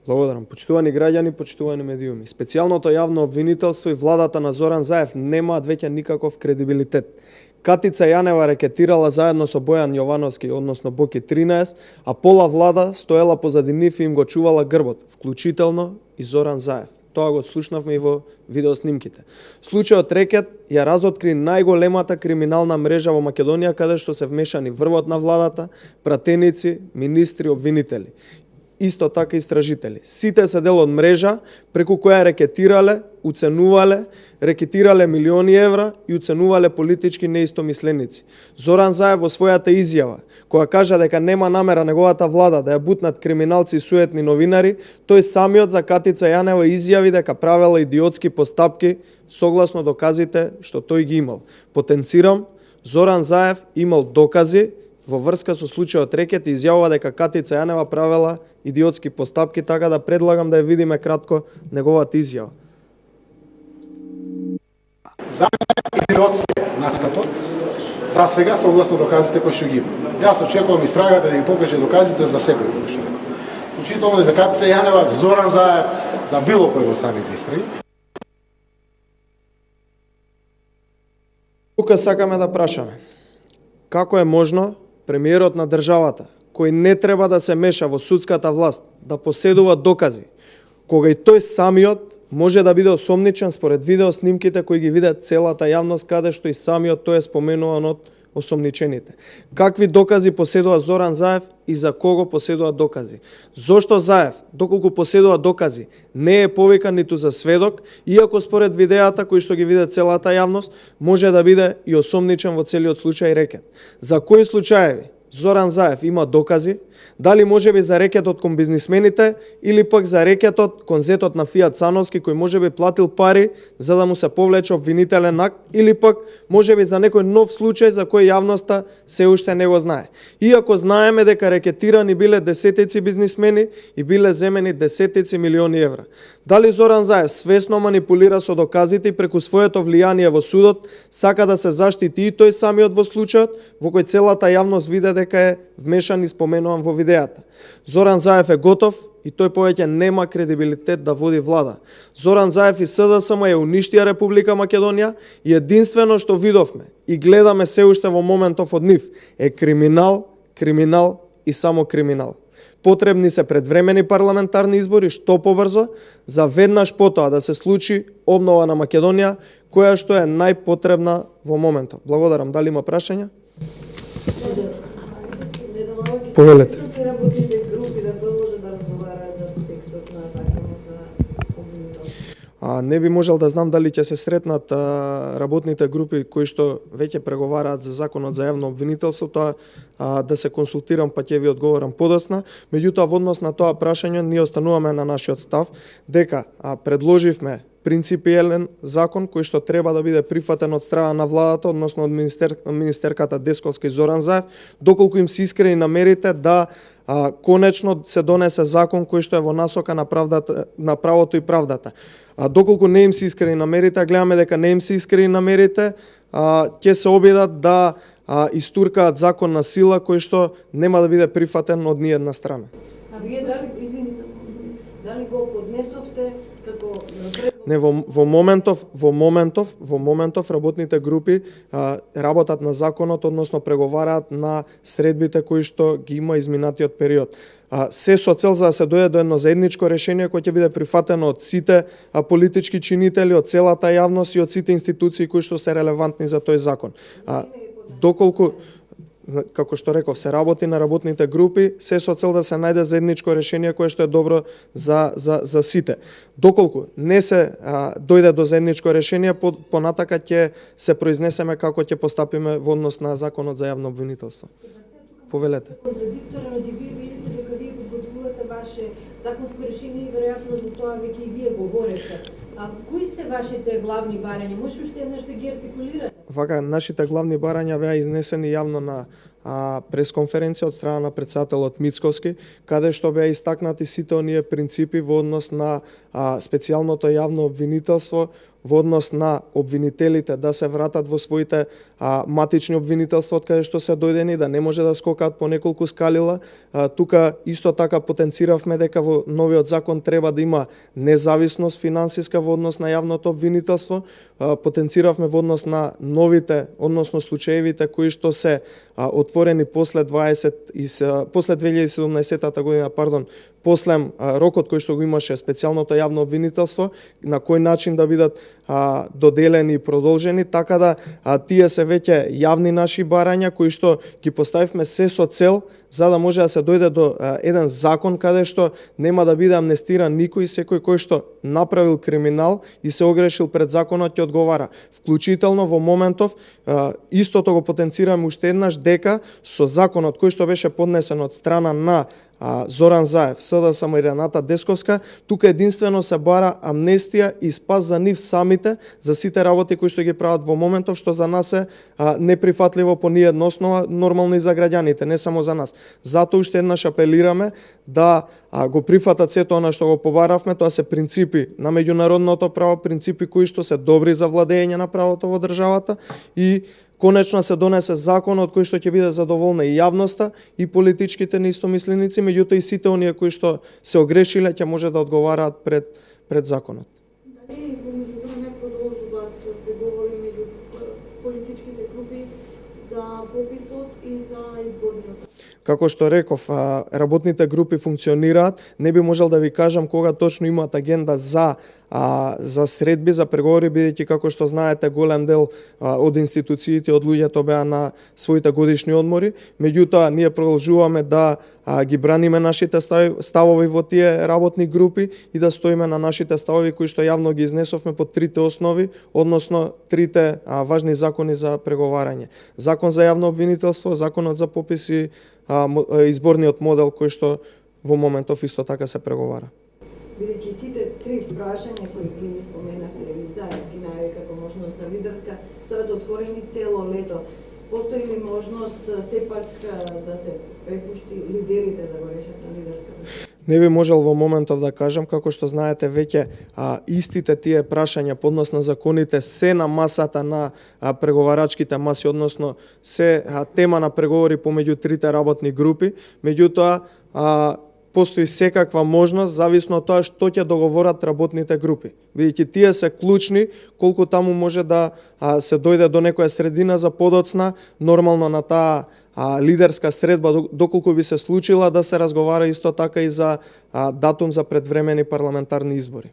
Благодарам. Почитувани граѓани, почитувани медиуми. Специјалното јавно обвинителство и владата на Зоран Заев немаат веќе никаков кредибилитет. Катица Јанева рекетирала заедно со Бојан Јовановски, односно Боки 13, а пола влада стоела позади нив и им го чувала грбот, вклучително и Зоран Заев. Тоа го слушнавме и во видеоснимките. Случајот Рекет ја разоткри најголемата криминална мрежа во Македонија, каде што се вмешани врвот на владата, пратеници, министри, обвинители. Исто така истражители. Сите се дел од мрежа преку која рекетирале, уценувале, рекетирале милиони евра и уценувале политички неистомисленици. Зоран Заев во својата изјава, која кажа дека нема намера неговата влада да ја бутнат криминалци и суетни новинари, тој самиот за Катица Јанева изјави дека правела идиотски постапки согласно доказите што тој ги имал. Потенцирам, Зоран Заев имал докази во врска со случајот Рекет и изјавува дека Катица Јанева правела идиотски постапки, така да предлагам да ја видиме кратко неговата изјава. За идиотски настапот, за сега согласно доказите кои што ги има. Јас очекувам истрагата да ги покаже доказите за секој кој што рекол. Вклучително и за Катица Јанева, за Зоран Заев, за било кој во самите истраги. Тука сакаме да прашаме, како е можно премиерот на државата, кој не треба да се меша во судската власт, да поседува докази, кога и тој самиот може да биде осомничен според видеоснимките кои ги видат целата јавност, каде што и самиот тој е споменуван од осомничените. Какви докази поседува Зоран Заев и за кого поседува докази? Зошто Заев, доколку поседува докази, не е повикан ниту за сведок, иако според видеата кои што ги виде целата јавност, може да биде и осомничен во целиот случај Рекет? За кои случаеви Зоран Заев има докази? Дали можеби за рекетот кон бизнисмените или пак за рекетот кон зетот на Фијат Цановски кој можеби платил пари за да му се повлече обвинителен акт или пак можеби за некој нов случај за кој јавноста се уште не го знае. Иако знаеме дека рекетирани биле десетици бизнисмени и биле земени десетици милиони евра. Дали Зоран Заев свесно манипулира со доказите и преку своето влијание во судот сака да се заштити и тој самиот во случајот во кој целата јавност виде дека е вмешан и споменуван во видеата. Зоран Заев е готов и тој повеќе нема кредибилитет да води влада. Зоран Заев и СДСМ ја уништија Република Македонија и единствено што видовме и гледаме се уште во моментов од нив е криминал, криминал и само криминал. Потребни се предвремени парламентарни избори што побрзо, за веднаш потоа да се случи обнова на Македонија, која што е најпотребна во моментов. Благодарам. Дали има прашања? Повелете. Не би можел да знам дали ќе се сретнат работните групи кои што веќе преговараат за законот за јавно обвинителство, тоа да се консултирам па ќе ви одговорам подоцна. Меѓутоа во однос на тоа прашање ние остануваме на нашиот став дека предложивме принципиелен закон кој што треба да биде прифатен од страна на владата, односно од министерката Десковска и Зоран Заев, доколку им се искрени намерите да конечно се донесе закон кој што е во насока на правдата, на правото и правдата. Доколку не им се искрени намерите, гледаме дека не им се искрени намерите, ќе се обидат да истуркаат закон на сила кој што нема да биде прифатен од ниедна страна. А вие дали го поднесовте како Не, во моментов работните групи работат на законот, односно преговараат на средбите кои што ги има изминатиот период. Се со цел за да се дојде до едно заедничко решение кој ќе биде прифатено од сите политички чинители, од целата јавност и од сите институции кои што се релевантни за тој закон. Доколку, како што реков, се работи на работните групи, се со цел да се најде заедничко решение кое што е добро за сите. Доколку не се дојде до заедничко решение, понатака ќе се произнесеме како ќе постапиме во однос на законот за јавно обвинителство. Повелете. Контрадикторно да вие видите дека вие подготвувате ваше законско решение и веројатно за тоа веќе и вие говорите. А кои се вашите главни барања? Може уште еднаш да ги артикулирате? Вака, нашите главни барања беа изнесени јавно на пресконференција од страна на претседателот Мицковски, каде што беа истакнати сите оние принципи во однос на специјалното јавно обвинителство во однос на обвинителите да се вратат во своите матични обвинителства од каде што се дојдени, да не може да скокаат по неколку скалила. Тука исто така потенциравме дека во новиот закон треба да има независност финансиска во однос на јавното обвинителство. Потенциравме во однос на новите, односно случаевите кои што се отворени после 2017 година, после рокот кој што го имаше специјалното јавно обвинителство, на кој начин да бидат доделени и продолжени, така да тие се веќе јавни наши барања кои што ги поставивме се со цел за да може да се дојде до еден закон каде што нема да биде амнестиран никој, секој кој што направил криминал и се огрешил пред законот ќе одговара. Вклучително во моментов истото го потенцираме уште еднаш дека со законот кој што беше поднесен од страна на Зоран Заев, СДСМ и Рената Десковска, тука единствено се бара амнестија и спас за нив самите, за сите работи кои што ги прават во моментов, што за нас е неприфатливо по ниедна основа, нормално и за граѓаните, не само за нас. Затоа уште еднаш апелираме да го прифатат сето она што го побаравме, тоа се принципи на меѓународното право, принципи кои што се добри за владење на правото во државата и конечно се донесе закон од кој што ќе биде задоволна и јавноста и политичките неистомисленици, меѓутоа и сите оние кои што се огрешиле ќе може да одговараат пред законот. Дали во меѓувреме продолжуваат преговори меѓу политичките групи за пописот и за изборниот? Како што реков, работните групи функционираат. Не би можел да ви кажам кога точно имаат агенда за средби, за преговори, бидејќи како што знаете голем дел од институциите, од луѓето беа на своите годишни одмори. Меѓутоа, ние продолжуваме да ги браниме нашите ставови во тие работни групи и да стоиме на нашите ставови кои што јавно ги изнесовме по трите основи, односно трите важни закони за преговарање. Закон за јавно обвинителство, законот за попис и изборниот модел кој што во моментов исто така се преговара. Бидејќи сите три прашања кои ги споменавте или заедно најака можност за лидерска стојат отворени цело лето. Постои ли можност сепак да се препушти лидерите да го решат на лидерска? Не би можел во моментов да кажам, како што знаете веќе истите тие прашања по однос на законите се на масата на преговарачките маси, односно се тема на преговори помеѓу трите работни групи, меѓутоа постои секаква можност, зависно од тоа што ќе договорат работните групи. Бидејќи тие се клучни, колку таму може да се дојде до некоја средина за подоцна, нормално на таа лидерска средба, доколку би се случила, да се разговара исто така и за датум за предвремени парламентарни избори.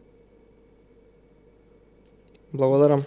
Благодарам.